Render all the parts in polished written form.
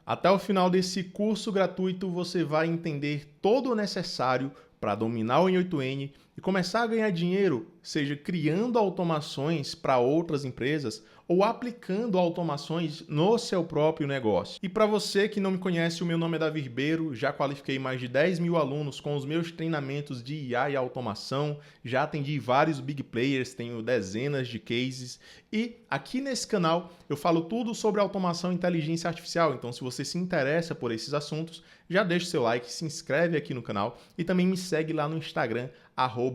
Até o final desse curso gratuito você vai entender todo o necessário para dominar o N8N e começar a ganhar dinheiro, seja criando automações para outras empresas ou aplicando automações no seu próprio negócio. E para você que não me conhece, o meu nome é Davi Ribeiro, já qualifiquei mais de 10 mil alunos com os meus treinamentos de IA e automação, já atendi vários big players, tenho dezenas de cases e aqui nesse canal eu falo tudo sobre automação e inteligência artificial, então se você se interessa por esses assuntos, já deixa o seu like, se inscreve aqui no canal e também me segue lá no Instagram,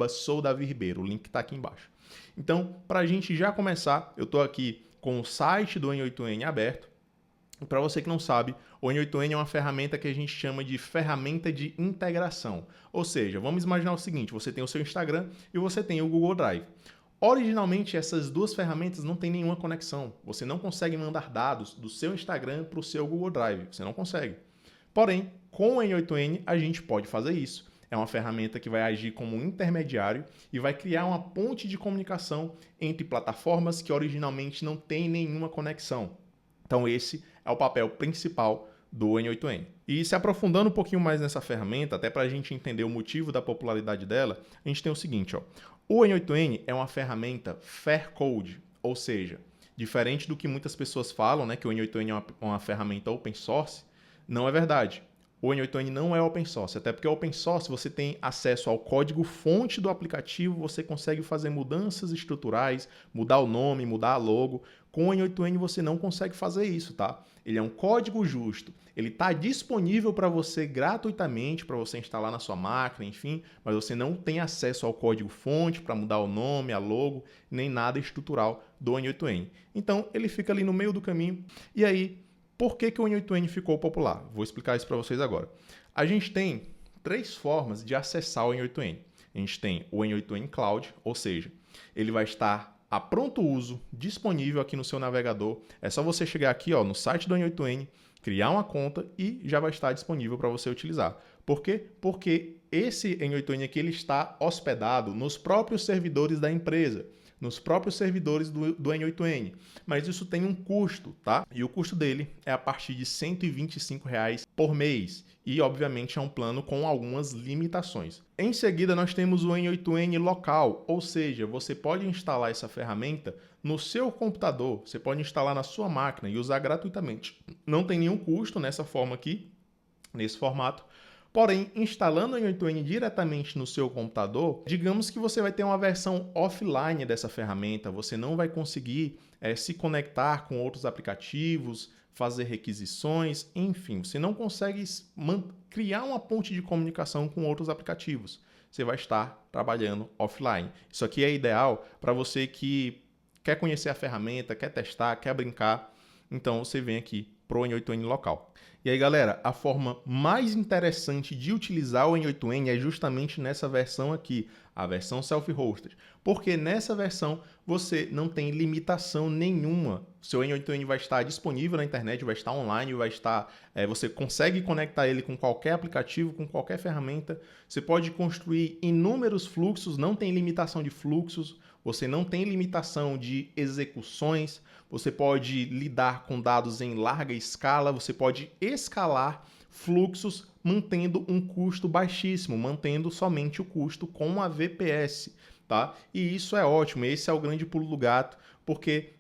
@souDaviRibeiro, o link está aqui embaixo. Então, para a gente já começar, eu estou aqui com o site do N8N aberto. E para você que não sabe, o N8N é uma ferramenta que a gente chama de ferramenta de integração. Ou seja, vamos imaginar o seguinte, você tem o seu Instagram e você tem o Google Drive. Originalmente, essas duas ferramentas não têm nenhuma conexão. Você não consegue mandar dados do seu Instagram para o seu Google Drive. Você não consegue. Porém, com o N8N, a gente pode fazer isso. É uma ferramenta que vai agir como um intermediário e vai criar uma ponte de comunicação entre plataformas que originalmente não têm nenhuma conexão. Então esse é o papel principal do N8N. E se aprofundando um pouquinho mais nessa ferramenta, até para a gente entender o motivo da popularidade dela, a gente tem o seguinte, ó. O N8N é uma ferramenta Fair Code, ou seja, diferente do que muitas pessoas falam, né, que o N8N é uma ferramenta open source, não é verdade. O N8N não é open source, até porque open source você tem acesso ao código fonte do aplicativo, você consegue fazer mudanças estruturais, mudar o nome, mudar a logo. Com o N8N você não consegue fazer isso, tá? Ele é um código justo, ele está disponível para você gratuitamente, para você instalar na sua máquina, enfim, mas você não tem acesso ao código fonte para mudar o nome, a logo, nem nada estrutural do N8N. Então ele fica ali no meio do caminho e aí por que o N8N ficou popular? Vou explicar isso para vocês agora. A gente tem três formas de acessar o N8N. A gente tem o N8N Cloud, ou seja, ele vai estar a pronto uso, disponível aqui no seu navegador. É só você chegar aqui ó, no site do N8N, criar uma conta e já vai estar disponível para você utilizar. Por quê? Porque esse N8N aqui ele está hospedado nos próprios servidores da empresa, nos próprios servidores do N8N, mas isso tem um custo, tá? E o custo dele é a partir de R$ 125 por mês e, obviamente, é um plano com algumas limitações. Em seguida, nós temos o N8N local, ou seja, você pode instalar essa ferramenta no seu computador, você pode instalar na sua máquina e usar gratuitamente. Não tem nenhum custo nessa forma aqui, nesse formato. Porém, instalando o N8N diretamente no seu computador, digamos que você vai ter uma versão offline dessa ferramenta, você não vai conseguir se conectar com outros aplicativos, fazer requisições, enfim, você não consegue criar uma ponte de comunicação com outros aplicativos. Você vai estar trabalhando offline. Isso aqui é ideal para você que quer conhecer a ferramenta, quer testar, quer brincar. Então você vem aqui para o N8N local. E aí, galera, a forma mais interessante de utilizar o N8N é justamente nessa versão aqui, a versão self-hosted, porque nessa versão você não tem limitação nenhuma. O seu N8N vai estar disponível na internet, vai estar online, vai estar, você consegue conectar ele com qualquer aplicativo, com qualquer ferramenta. Você pode construir inúmeros fluxos, não tem limitação de fluxos, você não tem limitação de execuções, você pode lidar com dados em larga escala, você pode escalar fluxos mantendo um custo baixíssimo, mantendo somente o custo com a VPS, tá? E isso é ótimo, esse é o grande pulo do gato, porque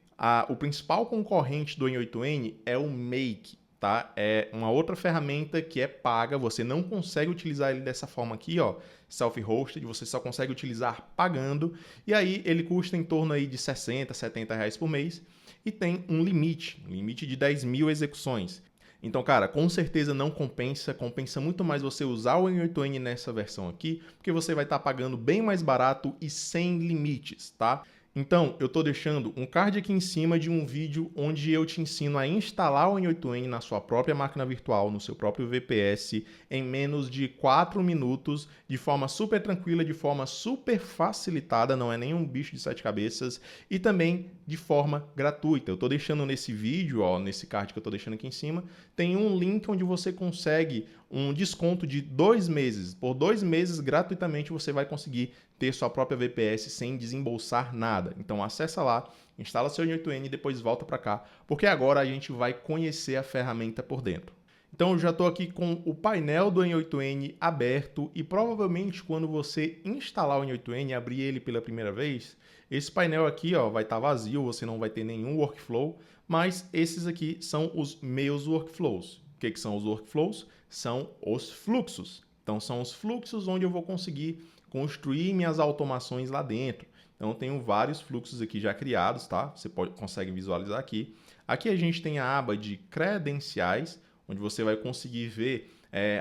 o principal concorrente do N8N é o Make, tá? É uma outra ferramenta que é paga, você não consegue utilizar ele dessa forma aqui, ó, self-hosted, você só consegue utilizar pagando, e aí ele custa em torno aí de 60, 70 reais por mês, e tem um limite de 10 mil execuções. Então, cara, com certeza não compensa, compensa muito mais você usar o N8N nessa versão aqui, porque você vai estar pagando bem mais barato e sem limites, tá? Então, eu estou deixando um card aqui em cima de um vídeo onde eu te ensino a instalar o N8N na sua própria máquina virtual, no seu próprio VPS, em menos de 4 minutos, de forma super tranquila, de forma super facilitada, não é nenhum bicho de 7 cabeças, e também de forma gratuita. Eu estou deixando nesse vídeo, ó, nesse card que eu estou deixando aqui em cima, tem um link onde você consegue um desconto de 2 meses. Por 2 meses, gratuitamente, você vai conseguir ter sua própria VPS sem desembolsar nada. Então acessa lá, instala seu N8N e depois volta para cá, porque agora a gente vai conhecer a ferramenta por dentro. Então eu já estou aqui com o painel do N8N aberto e provavelmente quando você instalar o N8N e abrir ele pela primeira vez, esse painel aqui ó, vai estar vazio, você não vai ter nenhum workflow, mas esses aqui são os meus workflows. O que são os workflows? São os fluxos. Então são os fluxos onde eu vou conseguir construir minhas automações lá dentro. Então eu tenho vários fluxos aqui já criados, tá? Você consegue visualizar aqui. Aqui a gente tem a aba de credenciais, onde você vai conseguir ver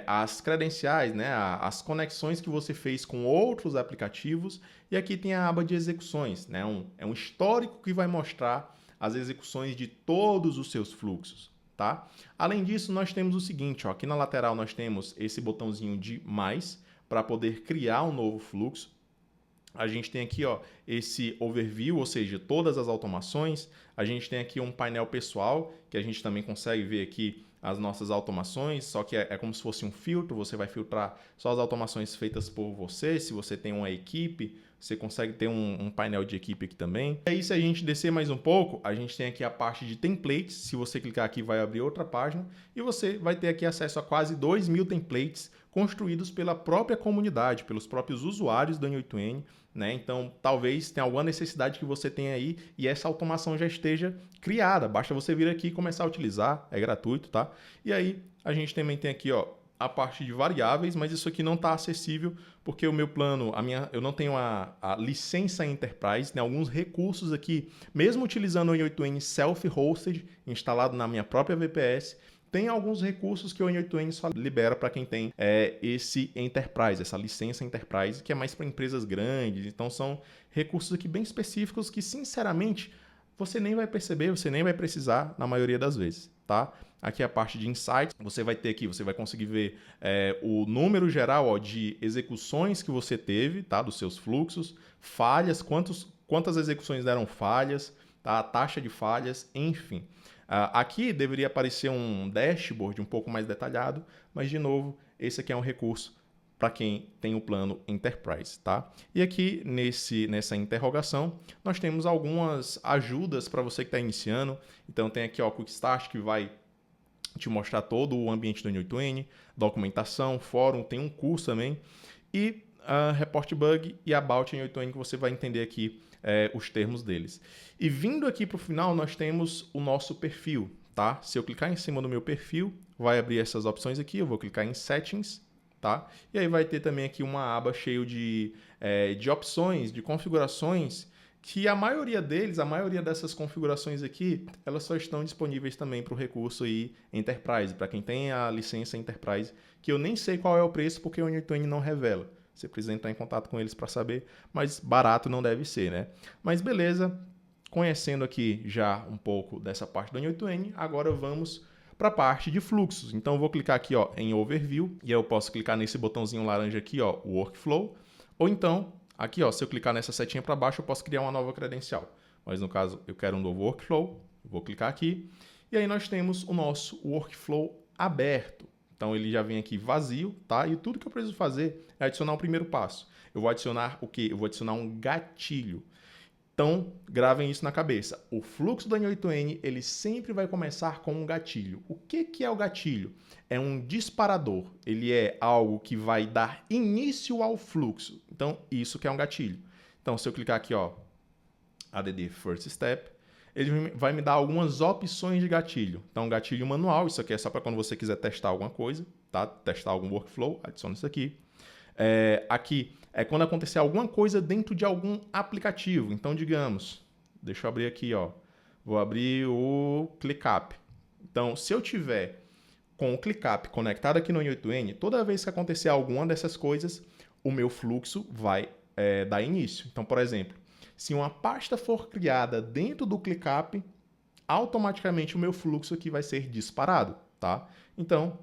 as credenciais, né, as conexões que você fez com outros aplicativos. E aqui tem a aba de execuções, né, é um histórico que vai mostrar as execuções de todos os seus fluxos. Tá? Além disso, nós temos o seguinte, ó, aqui na lateral nós temos esse botãozinho de mais para poder criar um novo fluxo. A gente tem aqui ó, esse overview, ou seja, todas as automações. A gente tem aqui um painel pessoal, que a gente também consegue ver aqui as nossas automações, só que é como se fosse um filtro, você vai filtrar só as automações feitas por você. Se você tem uma equipe, você consegue ter um painel de equipe aqui também. E aí, se a gente descer mais um pouco, a gente tem aqui a parte de templates. Se você clicar aqui, vai abrir outra página e você vai ter aqui acesso a quase 2.000 templates construídos pela própria comunidade, pelos próprios usuários do N8N, né? Então, talvez tenha alguma necessidade que você tenha aí e essa automação já esteja criada. Basta você vir aqui e começar a utilizar, é gratuito, tá? E aí, a gente também tem aqui, ó, a parte de variáveis, mas isso aqui não está acessível porque o meu plano, eu não tenho a licença Enterprise, tem alguns recursos aqui, mesmo utilizando o N8N Self-Hosted, instalado na minha própria VPS, tem alguns recursos que o N8N só libera para quem tem esse Enterprise, essa licença Enterprise, que é mais para empresas grandes. Então são recursos aqui bem específicos que, sinceramente, você nem vai perceber, você nem vai precisar na maioria das vezes, tá? Aqui é a parte de insights, você vai ter aqui, você vai conseguir ver o número geral ó, de execuções que você teve, tá? Dos seus fluxos, falhas, quantas execuções deram falhas, tá? A taxa de falhas, enfim. Aqui deveria aparecer um dashboard um pouco mais detalhado, mas de novo, esse aqui é um recurso para quem tem o plano Enterprise, tá? E aqui nessa interrogação, nós temos algumas ajudas para você que está iniciando. Então tem aqui o Quick Start, que vai te mostrar todo o ambiente do N8N, documentação, fórum, tem um curso também, e Report Bug e About N8N, que você vai entender aqui os termos deles. E vindo aqui para o final, nós temos o nosso perfil, tá? Se eu clicar em cima do meu perfil, vai abrir essas opções aqui, eu vou clicar em Settings, tá? E aí vai ter também aqui uma aba cheia de opções, de configurações, que a maioria dessas configurações aqui, elas só estão disponíveis também para o recurso aí Enterprise, para quem tem a licença Enterprise, que eu nem sei qual é o preço porque o N8N não revela. Você precisa entrar em contato com eles para saber, mas barato não deve ser, né? Mas beleza, conhecendo aqui já um pouco dessa parte do N8N, agora vamos para a parte de fluxos. Então eu vou clicar aqui ó, em Overview, e aí eu posso clicar nesse botãozinho laranja aqui, ó, Workflow, ou então, aqui ó, se eu clicar nessa setinha para baixo, eu posso criar uma nova credencial. Mas no caso, eu quero um novo Workflow, vou clicar aqui, e aí nós temos o nosso Workflow aberto. Então ele já vem aqui vazio, tá? E tudo que eu preciso fazer é adicionar o primeiro passo. Eu vou adicionar o quê? Eu vou adicionar um gatilho. Então, gravem isso na cabeça. O fluxo do N8N, ele sempre vai começar com um gatilho. O que é o gatilho? É um disparador. Ele é algo que vai dar início ao fluxo. Então, isso que é um gatilho. Então, se eu clicar aqui, ó, ADD First Step, ele vai me dar algumas opções de gatilho. Então, gatilho manual, isso aqui é só para quando você quiser testar alguma coisa, tá? Testar algum workflow, adiciona isso aqui. Aqui é quando acontecer alguma coisa dentro de algum aplicativo. Então, digamos, deixa eu abrir aqui, ó. Vou abrir o ClickUp. Então, se eu tiver com o ClickUp conectado aqui no N8N, toda vez que acontecer alguma dessas coisas, o meu fluxo vai dar início. Então, por exemplo, se uma pasta for criada dentro do ClickUp, automaticamente o meu fluxo aqui vai ser disparado, tá? Então,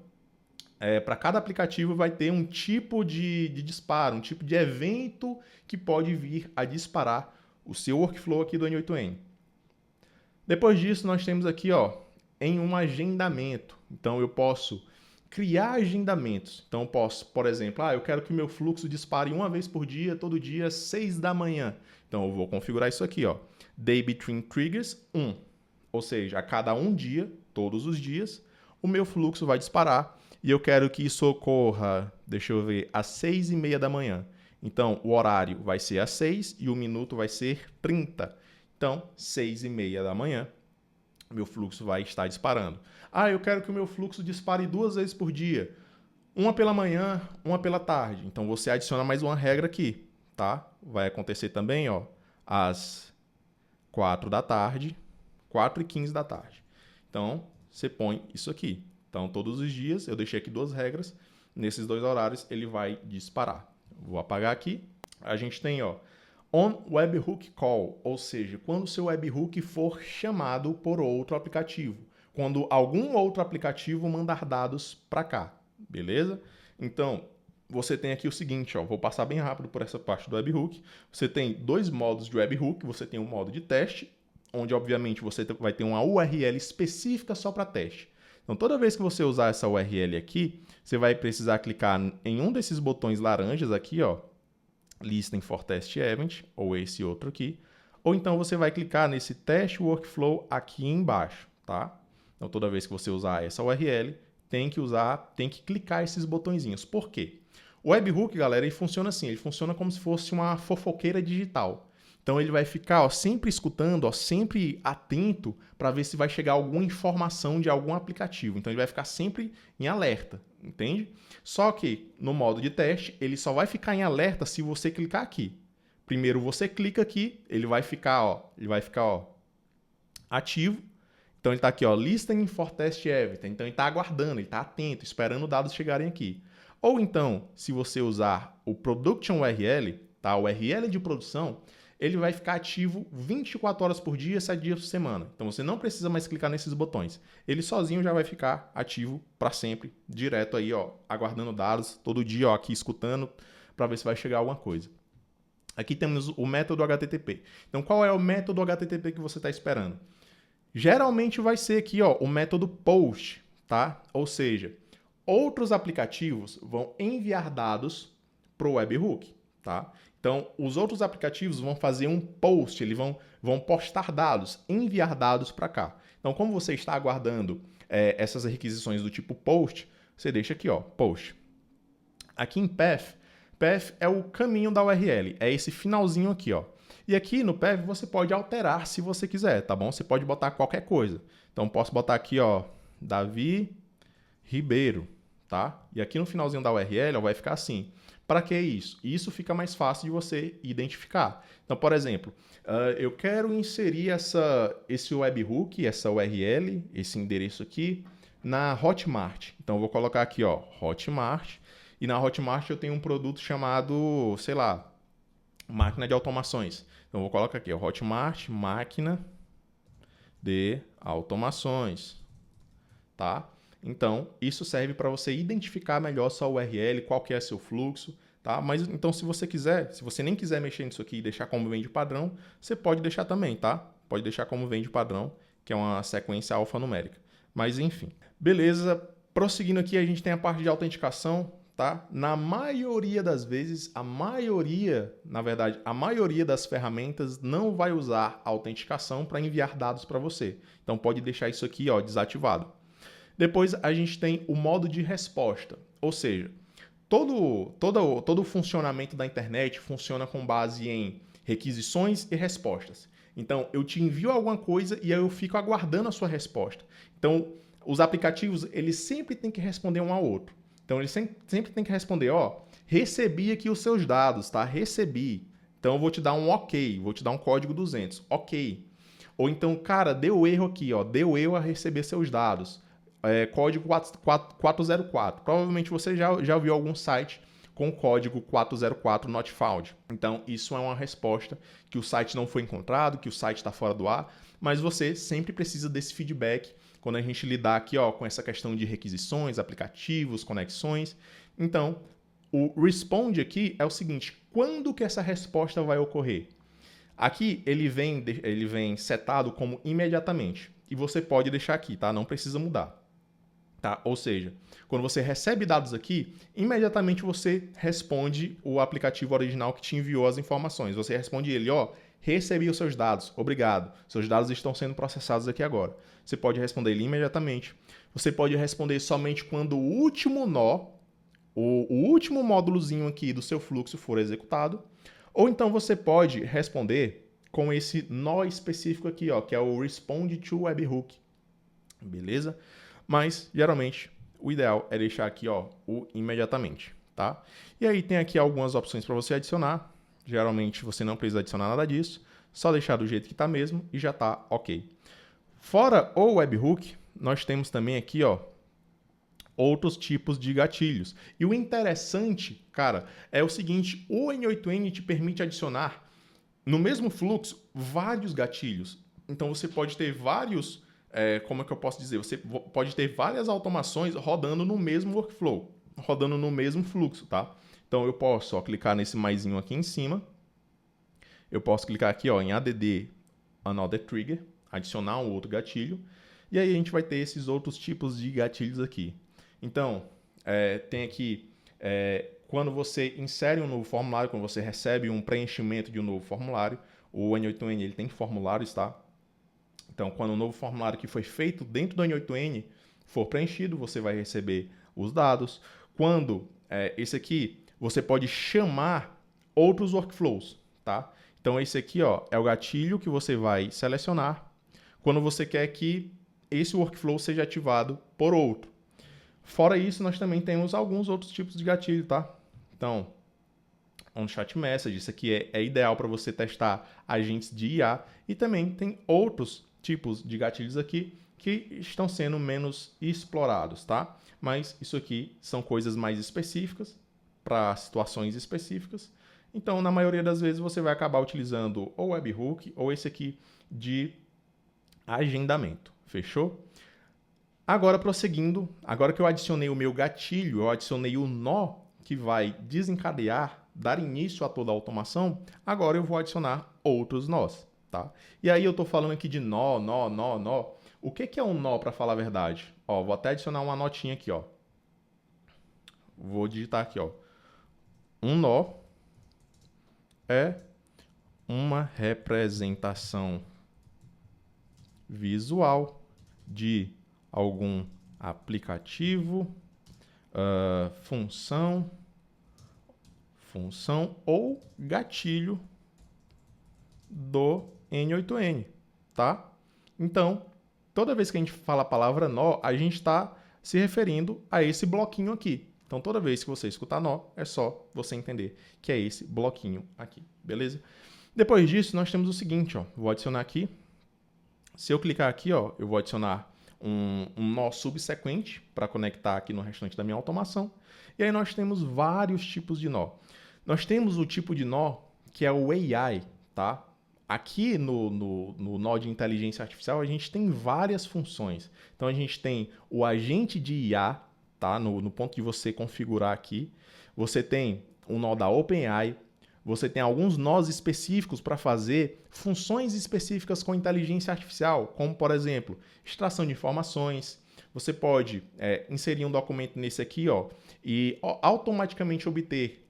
para cada aplicativo vai ter um tipo de disparo, um tipo de evento que pode vir a disparar o seu workflow aqui do N8N. Depois disso, nós temos aqui ó, em um agendamento. Então, eu posso criar agendamentos. Então, eu posso, por exemplo, eu quero que o meu fluxo dispare uma vez por dia, todo dia, às 6 da manhã. Então, eu vou configurar isso aqui, ó. Day Between Triggers 1. Ou seja, a cada um dia, todos os dias, o meu fluxo vai disparar e eu quero que isso ocorra, deixa eu ver, às 6h30 da manhã. Então, o horário vai ser às 6 e o minuto vai ser 30. Então, 6h30 da manhã, meu fluxo vai estar disparando. Ah, eu quero que o meu fluxo dispare 2 vezes por dia. Uma pela manhã, uma pela tarde. Então, você adiciona mais uma regra aqui, tá? Vai acontecer também, ó, às 4 da tarde, 4h15 da tarde. Então, você põe isso aqui. Então, todos os dias, eu deixei aqui 2 regras. Nesses 2 horários, ele vai disparar. Vou apagar aqui. A gente tem, ó, on webhook call, ou seja, quando o seu webhook for chamado por outro aplicativo. Quando algum outro aplicativo mandar dados para cá, beleza? Então, você tem aqui o seguinte, ó, vou passar bem rápido por essa parte do webhook. Você tem 2 modos de webhook. Você tem um modo de teste, onde, obviamente, você vai ter uma URL específica só para teste. Então, toda vez que você usar essa URL aqui, você vai precisar clicar em um desses botões laranjas aqui, ó, Listen for Test Event, ou esse outro aqui, ou então você vai clicar nesse Test Workflow aqui embaixo, tá? Então, toda vez que você usar essa URL, tem que clicar esses botõezinhos. Por quê? O webhook, galera, ele funciona assim, ele funciona como se fosse uma fofoqueira digital. Então ele vai ficar, ó, sempre escutando, ó, sempre atento para ver se vai chegar alguma informação de algum aplicativo. Então ele vai ficar sempre em alerta, entende? Só que no modo de teste, ele só vai ficar em alerta se você clicar aqui. Primeiro você clica aqui, ele vai ficar, ó, ativo. Então ele está aqui, ó, Listening for Test Event. Então ele está aguardando, ele está atento, esperando os dados chegarem aqui. Ou então, se você usar o Production URL, tá? O URL de produção, ele vai ficar ativo 24 horas por dia, 7 dias por semana. Então você não precisa mais clicar nesses botões. Ele sozinho já vai ficar ativo para sempre, direto aí, ó, aguardando dados, todo dia, ó, aqui escutando, para ver se vai chegar alguma coisa. Aqui temos o método HTTP. Então qual é o método HTTP que você está esperando? Geralmente vai ser aqui, ó, o método POST, tá? Ou seja, outros aplicativos vão enviar dados para o webhook, tá? Então, os outros aplicativos vão fazer um post, eles vão postar dados, enviar dados para cá. Então, como você está aguardando essas requisições do tipo post, você deixa aqui, ó, post. Aqui em path é o caminho da URL, é esse finalzinho aqui, ó. E aqui no path você pode alterar se você quiser, tá bom? Você pode botar qualquer coisa. Então, posso botar aqui, ó, Davi Ribeiro, tá? E aqui no finalzinho da URL, ó, vai ficar assim. Para que isso? Isso fica mais fácil de você identificar. Então, por exemplo, eu quero inserir esse webhook, essa URL, esse endereço aqui, na Hotmart. Então, eu vou colocar aqui, ó, Hotmart. E na Hotmart eu tenho um produto chamado, sei lá, máquina de automações. Então, eu vou colocar aqui, ó, Hotmart, máquina de automações, tá? Então, isso serve para você identificar melhor sua URL, qual que é seu fluxo, tá? Mas, então, se você nem quiser mexer nisso aqui e deixar como vem de padrão, você pode deixar também, tá? Pode deixar como vem de padrão, que é uma sequência alfanumérica. Mas, enfim. Beleza, prosseguindo aqui, a gente tem a parte de autenticação, tá? Na maioria das vezes, a maioria das ferramentas não vai usar a autenticação para enviar dados para você. Então, pode deixar isso aqui, ó, desativado. Depois a gente tem o modo de resposta, ou seja, todo o funcionamento da internet funciona com base em requisições e respostas. Então, eu te envio alguma coisa e aí eu fico aguardando a sua resposta. Então, os aplicativos, eles sempre têm que responder um ao outro. Então, eles sempre têm que responder, ó, recebi aqui os seus dados, tá? Recebi. Então, eu vou te dar um ok, vou te dar um código 200, ok. Ou então, cara, deu erro aqui, ó, deu erro a receber seus dados. Código 404. Provavelmente você já viu algum site com o código 404 not found. Então, isso é uma resposta que o site não foi encontrado, que o site está fora do ar, mas você sempre precisa desse feedback quando a gente lidar aqui, ó, com essa questão de requisições, aplicativos, conexões. Então, o responde aqui é o seguinte, quando que essa resposta vai ocorrer? Aqui ele vem setado como imediatamente, e você pode deixar aqui, tá? Não precisa mudar. Tá? Ou seja, quando você recebe dados aqui, imediatamente você responde o aplicativo original que te enviou as informações. Você responde ele, ó, recebi os seus dados, obrigado, seus dados estão sendo processados aqui agora. Você pode responder ele imediatamente. Você pode responder somente quando o último nó, o último módulozinho aqui do seu fluxo for executado, ou então você pode responder com esse nó específico aqui, ó, que é o Respond to Webhook, beleza? Mas, geralmente, o ideal é deixar aqui, ó, o imediatamente, tá? E aí tem aqui algumas opções para você adicionar. Geralmente você não precisa adicionar nada disso, só deixar do jeito que está mesmo e já está ok. Fora o webhook, nós temos também aqui, ó, outros tipos de gatilhos. E o interessante, cara, é o seguinte, o N8N te permite adicionar no mesmo fluxo vários gatilhos. Então você pode ter vários, como é que eu posso dizer? Você pode ter várias automações rodando no mesmo workflow, rodando no mesmo fluxo, tá? Então eu posso, ó, clicar nesse maisinho aqui em cima. Eu posso clicar aqui, ó, em add another trigger, adicionar um outro gatilho. E aí a gente vai ter esses outros tipos de gatilhos aqui. Então, tem aqui, quando você insere um novo formulário, quando você recebe um preenchimento de um novo formulário, o N8N ele tem formulários, tá? Então, quando um novo formulário que foi feito dentro do N8N for preenchido, você vai receber os dados. Quando esse aqui, você pode chamar outros workflows, tá? Então, esse aqui, ó, é o gatilho que você vai selecionar quando você quer que esse workflow seja ativado por outro. Fora isso, nós também temos alguns outros tipos de gatilho, tá? Então, on-chat message, isso aqui é ideal para você testar agentes de IA. E também tem outros tipos de gatilhos aqui que estão sendo menos explorados, tá? Mas isso aqui são coisas mais específicas, para situações específicas. Então, na maioria das vezes, você vai acabar utilizando ou webhook ou esse aqui de agendamento. Fechou? Agora, prosseguindo, agora que eu adicionei o meu gatilho, eu adicionei o nó que vai desencadear, dar início a toda a automação, agora eu vou adicionar outros nós, tá? E aí eu estou falando aqui de nó. O que é um nó, para falar a verdade? Ó, vou até adicionar uma notinha aqui, ó. Vou digitar aqui, ó. Um nó é uma representação visual de algum aplicativo, função ou gatilho do N8N, tá? Então, toda vez que a gente fala a palavra nó, a gente está se referindo a esse bloquinho aqui. Então, toda vez que você escutar nó, é só você entender que é esse bloquinho aqui, beleza? Depois disso, nós temos o seguinte, ó, vou adicionar aqui. Se eu clicar aqui, ó, eu vou adicionar um nó subsequente para conectar aqui no restante da minha automação. E aí nós temos vários tipos de nó. Nós temos o tipo de nó que é o AI, tá? Aqui no nó de inteligência artificial, a gente tem várias funções. Então, a gente tem o agente de IA, tá? No ponto de você configurar aqui. Você tem o nó da OpenAI. Você tem alguns nós específicos para fazer funções específicas com inteligência artificial, como, por exemplo, extração de informações. Você pode inserir um documento nesse aqui, ó, e automaticamente obter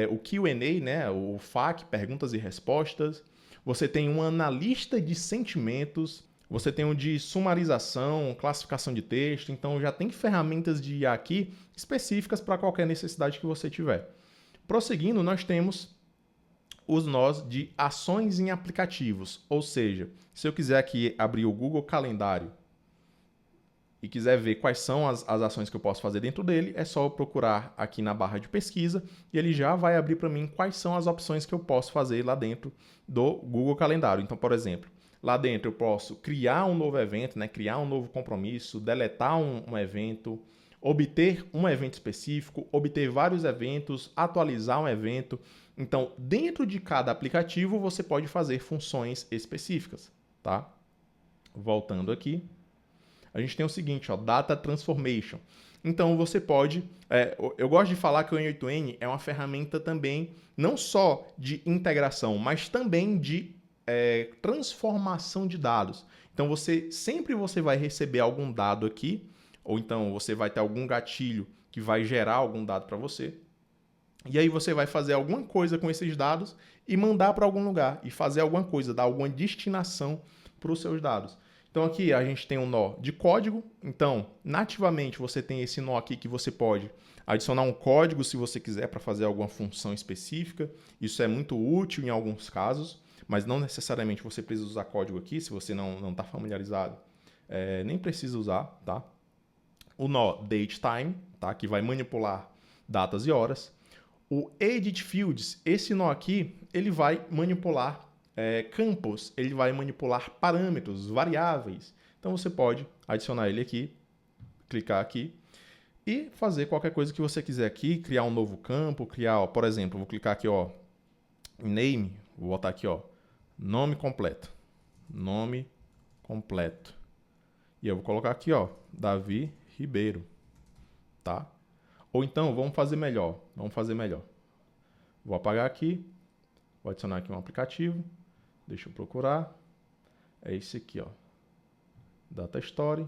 o Q&A, né, o FAQ, perguntas e respostas. Você tem um analista de sentimentos. Você tem um de sumarização, classificação de texto. Então, já tem ferramentas de IA aqui específicas para qualquer necessidade que você tiver. Prosseguindo, nós temos os nós de ações em aplicativos. Ou seja, se eu quiser aqui abrir o Google Calendário e quiser ver quais são as ações que eu posso fazer dentro dele, é só eu procurar aqui na barra de pesquisa e ele já vai abrir para mim quais são as opções que eu posso fazer lá dentro do Google Calendário. Então, por exemplo, lá dentro eu posso criar um novo evento, né? Criar um novo compromisso, deletar um evento, obter um evento específico, obter vários eventos, atualizar um evento. Então, dentro de cada aplicativo, você pode fazer funções específicas, tá? Voltando aqui, a gente tem o seguinte, ó, Data Transformation. Então, você pode... eu gosto de falar que o N8N é uma ferramenta também, não só de integração, mas também de transformação de dados. Então, sempre você vai receber algum dado aqui, ou então você vai ter algum gatilho que vai gerar algum dado para você. E aí você vai fazer alguma coisa com esses dados e mandar para algum lugar e fazer alguma coisa, dar alguma destinação para os seus dados. Então aqui a gente tem um nó de código. Então, nativamente você tem esse nó aqui que você pode adicionar um código se você quiser para fazer alguma função específica. Isso é muito útil em alguns casos, mas não necessariamente você precisa usar código aqui se você não está familiarizado. Nem precisa usar, tá? O nó datetime, tá? Que vai manipular datas e horas. O edit fields, esse nó aqui, ele vai manipular campos, ele vai manipular parâmetros, variáveis. Então você pode adicionar ele aqui, clicar aqui e fazer qualquer coisa que você quiser aqui, criar um novo campo, criar, ó, por exemplo, vou clicar aqui, ó, name, vou botar aqui, ó, nome completo. E eu vou colocar aqui, ó, Davi Ribeiro, tá? Ou então, vamos fazer melhor. Vou apagar aqui, vou adicionar aqui um aplicativo, deixa eu procurar, é esse aqui, ó, Data Story,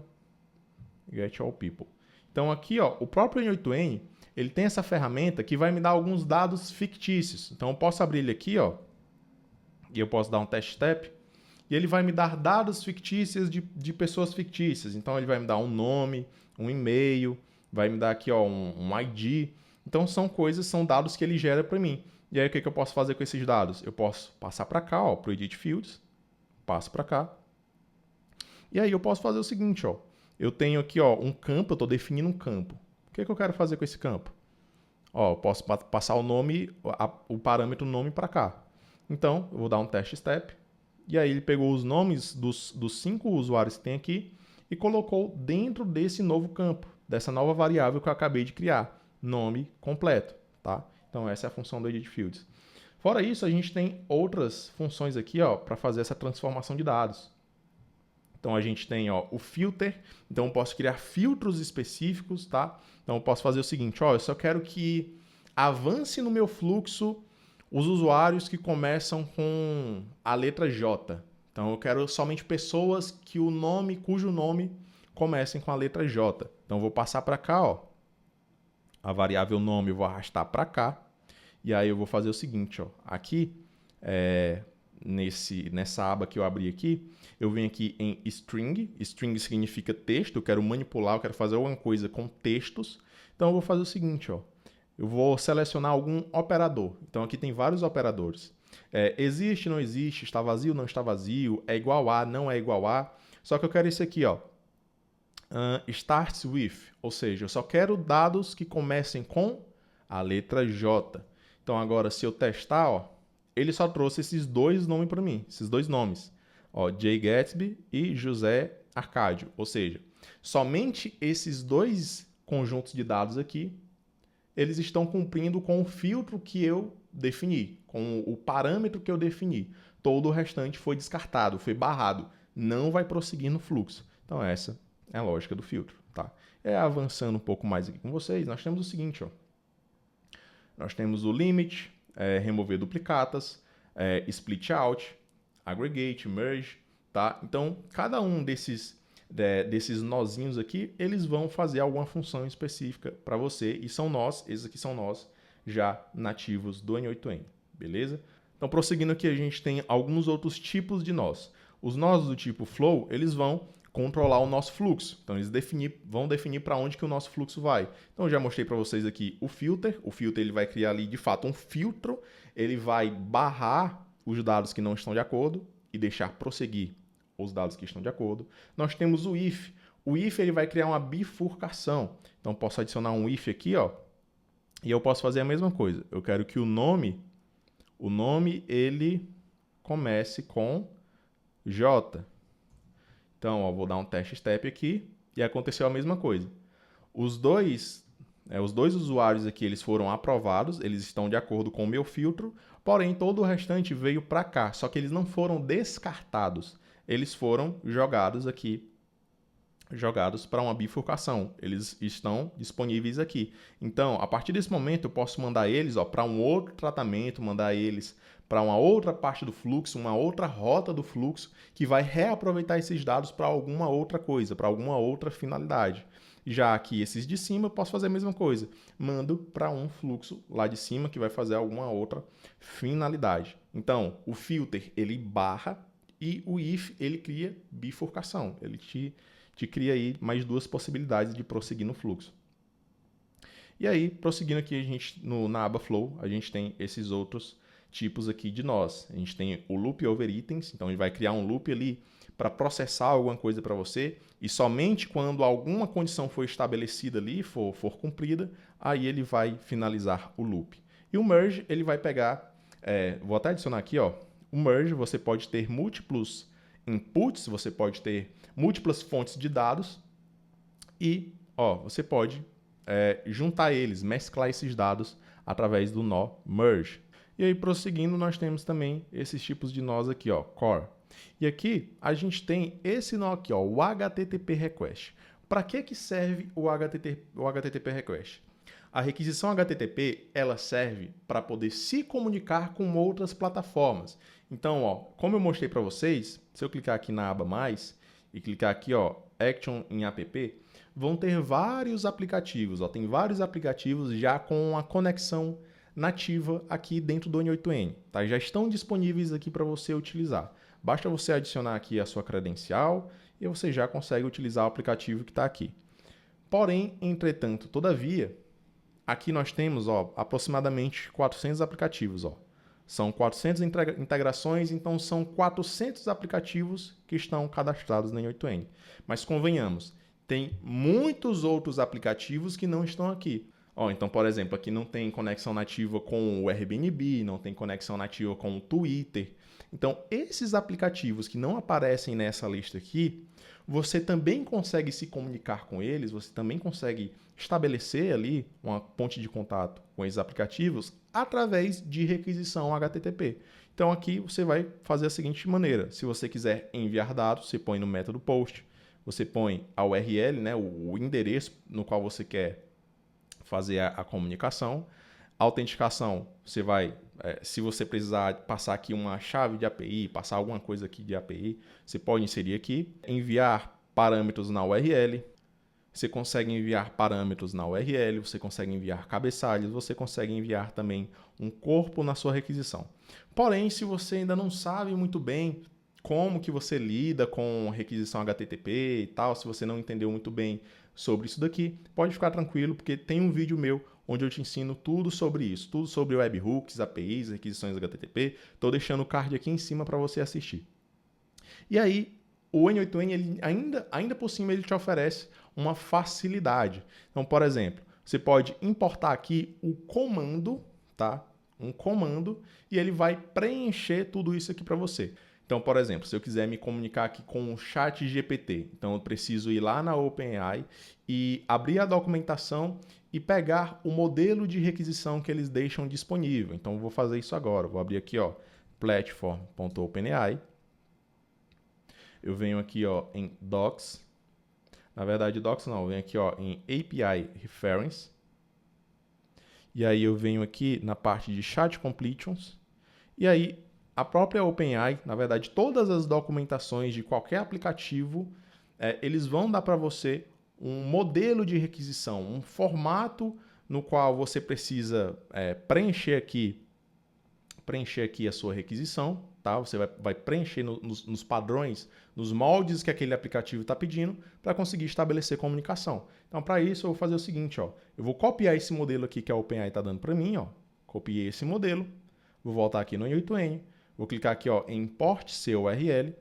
Get All People. Então aqui, ó, o próprio N8N, ele tem essa ferramenta que vai me dar alguns dados fictícios. Então eu posso abrir ele aqui, ó, e eu posso dar um test step, e ele vai me dar dados fictícios de pessoas fictícias. Então ele vai me dar um nome, um e-mail, vai me dar aqui, ó, um ID. Então são dados que ele gera para mim. E aí o que eu posso fazer com esses dados? Eu posso passar para cá, ó, para o Edit Fields, passo para cá. E aí eu posso fazer o seguinte, ó, eu tenho aqui, ó, um campo, eu estou definindo um campo. O que eu quero fazer com esse campo? Ó, eu posso passar o nome, o parâmetro nome para cá. Então, eu vou dar um test step. E aí ele pegou os nomes dos 5 usuários que tem aqui e colocou dentro desse novo campo, dessa nova variável que eu acabei de criar, nome completo, tá? Então essa é a função do Edit Fields. Fora isso, a gente tem outras funções aqui, ó, para fazer essa transformação de dados. Então a gente tem, ó, o filter, então eu posso criar filtros específicos, tá? Então eu posso fazer o seguinte, ó, eu só quero que avance no meu fluxo os usuários que começam com a letra J. Então eu quero somente pessoas cujo nome comecem com a letra J. Então eu vou passar para cá, ó, a variável nome eu vou arrastar para cá, e aí eu vou fazer o seguinte, ó, aqui, nessa aba que eu abri aqui, eu venho aqui em string significa texto, eu quero manipular, eu quero fazer alguma coisa com textos, então eu vou fazer o seguinte, ó, eu vou selecionar algum operador, então aqui tem vários operadores, existe, não existe, está vazio, não está vazio, é igual a, não é igual a, só que eu quero esse aqui, ó, starts with, ou seja, eu só quero dados que comecem com a letra J. Então agora, se eu testar, ó, ele só trouxe esses dois nomes para mim, esses dois nomes, ó, Jay Gatsby e José Arcádio. Ou seja, somente esses dois conjuntos de dados aqui, eles estão cumprindo com o filtro que eu defini, com o parâmetro que eu defini. Todo o restante foi descartado, foi barrado, não vai prosseguir no fluxo. Então essa é a lógica do filtro, tá? Avançando um pouco mais aqui com vocês, nós temos o seguinte, ó. Nós temos o limit, remover duplicatas, split out, aggregate, merge, tá? Então, cada um desses nozinhos aqui, eles vão fazer alguma função específica para você e são nós, esses aqui são nós já nativos do N8N, beleza? Então, prosseguindo aqui, a gente tem alguns outros tipos de nós. Os nós do tipo flow, eles vão controlar o nosso fluxo. Então, eles vão definir para onde que o nosso fluxo vai. Então, eu já mostrei para vocês aqui o filter. O filter ele vai criar ali, de fato, um filtro. Ele vai barrar os dados que não estão de acordo e deixar prosseguir os dados que estão de acordo. Nós temos o if. O if ele vai criar uma bifurcação. Então, eu posso adicionar um if aqui, ó, e eu posso fazer a mesma coisa. Eu quero que o nome ele comece com J. Então, ó, vou dar um test step aqui e aconteceu a mesma coisa. Os dois usuários aqui, eles foram aprovados, eles estão de acordo com o meu filtro, porém todo o restante veio para cá, só que eles não foram descartados, eles foram jogados para uma bifurcação, eles estão disponíveis aqui. Então, a partir desse momento, eu posso mandar eles para um outro tratamento, mandar eles para uma outra parte do fluxo, uma outra rota do fluxo, que vai reaproveitar esses dados para alguma outra coisa, para alguma outra finalidade. Já aqui esses de cima, eu posso fazer a mesma coisa. Mando para um fluxo lá de cima que vai fazer alguma outra finalidade. Então, o filter, ele barra e o if, ele cria bifurcação. Ele te cria aí mais duas possibilidades de prosseguir no fluxo. E aí, prosseguindo aqui, a gente, na aba Flow, a gente tem esses outros tipos aqui de nós. A gente tem o loop over itens, então ele vai criar um loop ali para processar alguma coisa para você, e somente quando alguma condição for estabelecida ali, for cumprida, aí ele vai finalizar o loop. E o merge, ele vai pegar, vou até adicionar aqui, ó, o merge, você pode ter múltiplos inputs, você pode ter múltiplas fontes de dados, e ó, você pode juntar eles, mesclar esses dados através do nó merge. E aí, prosseguindo, nós temos também esses tipos de nós aqui, ó, core. E aqui a gente tem esse nó aqui, ó, o HTTP request. Para que serve o HTTP request? A requisição HTTP, ela serve para poder se comunicar com outras plataformas. Então, ó, como eu mostrei para vocês, se eu clicar aqui na aba mais e clicar aqui, ó, Action em app, vão ter vários aplicativos, ó, tem vários aplicativos já com a conexão nativa aqui dentro do N8N, tá? Já estão disponíveis aqui para você utilizar. Basta você adicionar aqui a sua credencial e você já consegue utilizar o aplicativo que está aqui. Porém, entretanto, todavia, aqui nós temos, ó, aproximadamente 400 aplicativos. Ó. São 400 integrações, então são 400 aplicativos que estão cadastrados na N8N. Mas convenhamos, tem muitos outros aplicativos que não estão aqui. Ó, então, por exemplo, aqui não tem conexão nativa com o Airbnb, não tem conexão nativa com o Twitter. Então, esses aplicativos que não aparecem nessa lista aqui, você também consegue se comunicar com eles, você também consegue estabelecer ali uma ponte de contato com esses aplicativos através de requisição HTTP. Então, aqui você vai fazer da seguinte maneira. Se você quiser enviar dados, você põe no método post, você põe a URL, né, o endereço no qual você quer fazer a comunicação. A autenticação, você vai, se você precisar passar aqui uma chave de API, passar alguma coisa aqui de API, você pode inserir aqui. Enviar parâmetros na URL, você consegue enviar parâmetros na URL, você consegue enviar cabeçalhos, você consegue enviar também um corpo na sua requisição. Porém, se você ainda não sabe muito bem como que você lida com requisição HTTP e tal, se você não entendeu muito bem sobre isso daqui, pode ficar tranquilo, porque tem um vídeo meu onde eu te ensino tudo sobre isso, tudo sobre webhooks, APIs, requisições HTTP. Estou deixando o card aqui em cima para você assistir. E aí, o N8N, ele ainda por cima, ele te oferece uma facilidade. Então, por exemplo, você pode importar aqui o comando, tá? Um comando, e ele vai preencher tudo isso aqui para você. Então, por exemplo, se eu quiser me comunicar aqui com o ChatGPT, então eu preciso ir lá na OpenAI e abrir a documentação e pegar o modelo de requisição que eles deixam disponível. Então, eu vou fazer isso agora. Vou abrir aqui, ó, platform.openai. Eu venho aqui, ó, em Docs. Na verdade, Docs não. Eu venho aqui, ó, em API Reference. E aí eu venho aqui na parte de Chat Completions. E aí a própria OpenAI, na verdade, todas as documentações de qualquer aplicativo, eles vão dar para você um modelo de requisição, um formato no qual você precisa preencher aqui a sua requisição, tá? Você vai preencher nos padrões, nos moldes que aquele aplicativo está pedindo para conseguir estabelecer comunicação. Então, para isso, eu vou fazer o seguinte, ó, eu vou copiar esse modelo aqui que a OpenAI está dando para mim, ó, copiei esse modelo, vou voltar aqui no N8N, vou clicar aqui, ó, em Import CURL,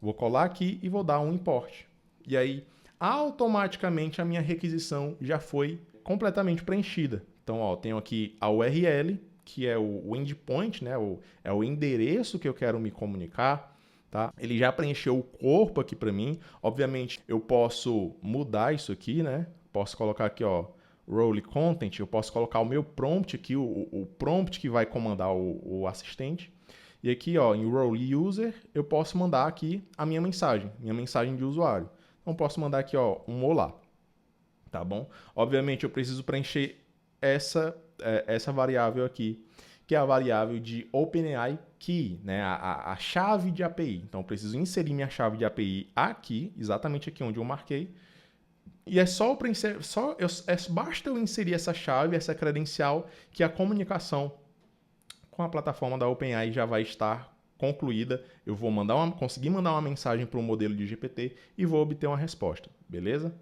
vou colar aqui e vou dar um import. E aí, automaticamente, a minha requisição já foi completamente preenchida. Então, ó, tenho aqui a URL, que é o endpoint, né? É o endereço que eu quero me comunicar. Tá? Ele já preencheu o corpo aqui para mim. Obviamente, eu posso mudar isso aqui, né? Posso colocar aqui, ó, role content. Eu posso colocar o meu prompt aqui, o prompt que vai comandar o assistente. E aqui, ó, em role user, eu posso mandar aqui a minha mensagem de usuário. Então, posso mandar aqui, ó, um olá. Tá bom? Obviamente, eu preciso preencher essa variável aqui, que é a variável de OpenAI Key, né? A chave de API. Então, eu preciso inserir minha chave de API aqui, exatamente aqui onde eu marquei. E é basta eu inserir essa chave, essa credencial, que a comunicação com a plataforma da OpenAI já vai estar concluída. Eu vou conseguir mandar uma mensagem para o modelo de GPT e vou obter uma resposta, beleza?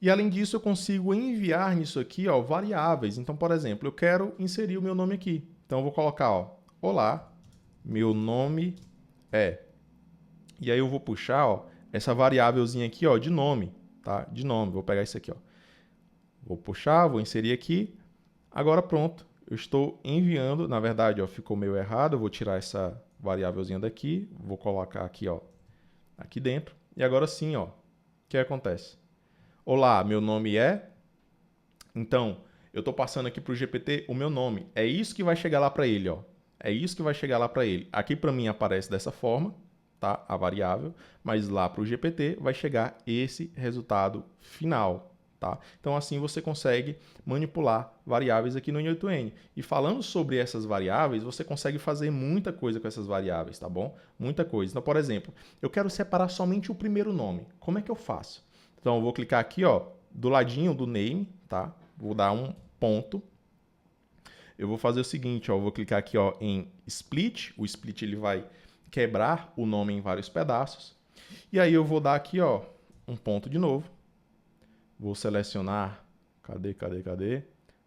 E além disso, eu consigo enviar nisso aqui, ó, variáveis. Então, por exemplo, eu quero inserir o meu nome aqui. Então, eu vou colocar, ó, olá, meu nome é. E aí eu vou puxar, ó, essa variávelzinha aqui, ó, de nome, tá? De nome. Vou pegar isso aqui, ó. Vou puxar, vou inserir aqui. Agora pronto, eu estou enviando. Na verdade, ó, ficou meio errado. Eu vou tirar essa variávelzinha daqui, vou colocar aqui, ó, aqui dentro. E agora sim, ó, o que acontece? Olá, meu nome é. Então, eu estou passando aqui para o GPT o meu nome. É isso que vai chegar lá para ele, ó. É isso que vai chegar lá para ele. Aqui para mim aparece dessa forma, tá? A variável, mas lá para o GPT vai chegar esse resultado final. Tá? Então, assim você consegue manipular variáveis aqui no N8N. E falando sobre essas variáveis, você consegue fazer muita coisa com essas variáveis, tá bom? Muita coisa. Então, por exemplo, eu quero separar somente o primeiro nome. Como é que eu faço? Então, eu vou clicar aqui, ó, do ladinho do name, tá? Vou dar um ponto. Eu vou fazer o seguinte, ó, eu vou clicar aqui, ó, em split. O split ele vai quebrar o nome em vários pedaços. E aí eu vou dar aqui, ó, um ponto de novo. Vou selecionar, cadê?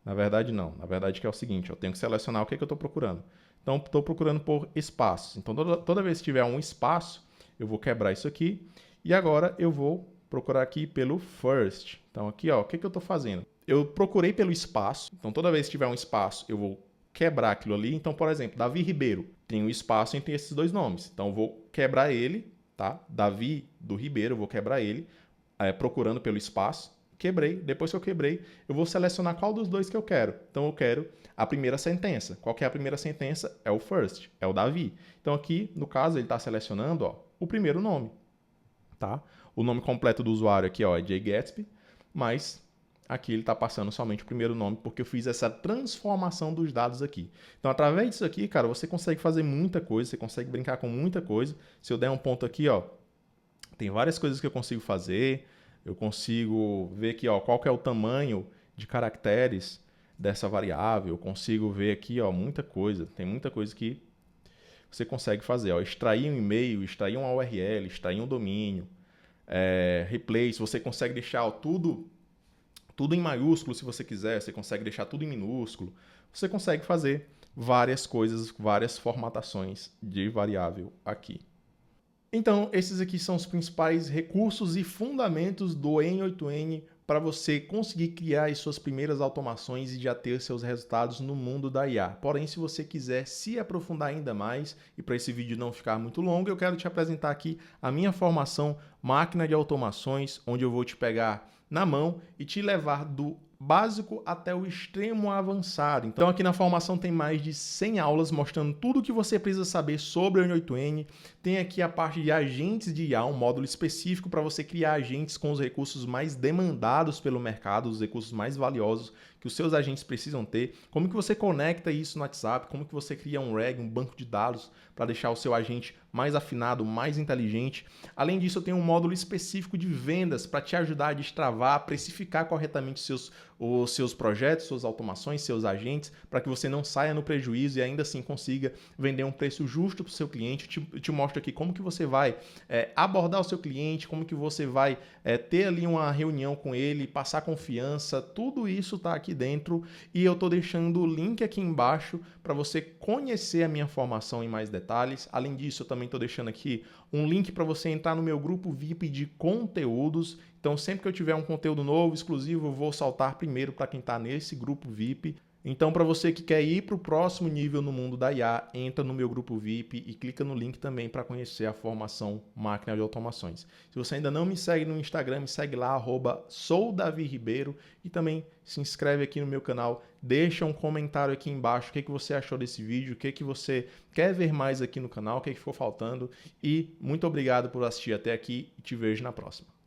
Na verdade não, na verdade que é o seguinte, eu tenho que selecionar o que eu estou procurando. Então, estou procurando por espaços. Então, toda vez que tiver um espaço, eu vou quebrar isso aqui. E agora eu vou procurar aqui pelo first. Então, aqui, ó, o que eu estou fazendo? Eu procurei pelo espaço. Então, toda vez que tiver um espaço, eu vou quebrar aquilo ali. Então, por exemplo, Davi Ribeiro. Tem um espaço entre esses dois nomes. Então, eu vou quebrar ele, tá? Davi do Ribeiro, eu vou quebrar ele, procurando pelo espaço. Quebrei. Depois que eu quebrei, eu vou selecionar qual dos dois que eu quero. Então, eu quero a primeira sentença. Qual que é a primeira sentença? É o first, é o Davi. Então, aqui, no caso, ele está selecionando, ó, o primeiro nome. Tá? O nome completo do usuário aqui, ó, é Jay Gatsby, mas aqui ele está passando somente o primeiro nome, porque eu fiz essa transformação dos dados aqui. Então, através disso aqui, cara, você consegue fazer muita coisa, você consegue brincar com muita coisa. Se eu der um ponto aqui, ó, tem várias coisas que eu consigo fazer. Eu consigo ver aqui, ó, qual que é o tamanho de caracteres dessa variável. Eu consigo ver aqui, ó, muita coisa. Tem muita coisa que você consegue fazer. Ó, extrair um e-mail, extrair uma URL, extrair um domínio, replace. Você consegue deixar, ó, tudo em maiúsculo se você quiser. Você consegue deixar tudo em minúsculo. Você consegue fazer várias coisas, várias formatações de variável aqui. Então, esses aqui são os principais recursos e fundamentos do N8N para você conseguir criar as suas primeiras automações e já ter seus resultados no mundo da IA. Porém, se você quiser se aprofundar ainda mais, e para esse vídeo não ficar muito longo, eu quero te apresentar aqui a minha formação Máquina de Automações, onde eu vou te pegar na mão e te levar do básico até o extremo avançado. Então aqui na formação tem mais de 100 aulas mostrando tudo o que você precisa saber sobre o N8N. Tem aqui a parte de agentes de IA, um módulo específico para você criar agentes com os recursos mais demandados pelo mercado, os recursos mais valiosos que os seus agentes precisam ter. Como que você conecta isso no WhatsApp, como que você cria um RAG, um banco de dados, para deixar o seu agente mais afinado, mais inteligente. Além disso, eu tenho um módulo específico de vendas para te ajudar a destravar, a precificar corretamente os seus projetos, suas automações, seus agentes, para que você não saia no prejuízo e ainda assim consiga vender um preço justo para o seu cliente. Eu te mostro aqui como que você vai abordar o seu cliente, como que você vai ter ali uma reunião com ele, passar confiança, tudo isso está aqui dentro e eu estou deixando o link aqui embaixo para você conhecer a minha formação em mais detalhes. Além disso, eu também estou deixando aqui um link para você entrar no meu grupo VIP de conteúdos. Então, sempre que eu tiver um conteúdo novo, exclusivo, eu vou saltar primeiro para quem está nesse grupo VIP. Então, para você que quer ir para o próximo nível no mundo da IA, entra no meu grupo VIP e clica no link também para conhecer a formação Máquina de Automações. Se você ainda não me segue no Instagram, me segue lá, @souDaviRibeiro, e também se inscreve aqui no meu canal, deixa um comentário aqui embaixo, o que você achou desse vídeo, o que você quer ver mais aqui no canal, o que ficou faltando, e muito obrigado por assistir até aqui e te vejo na próxima.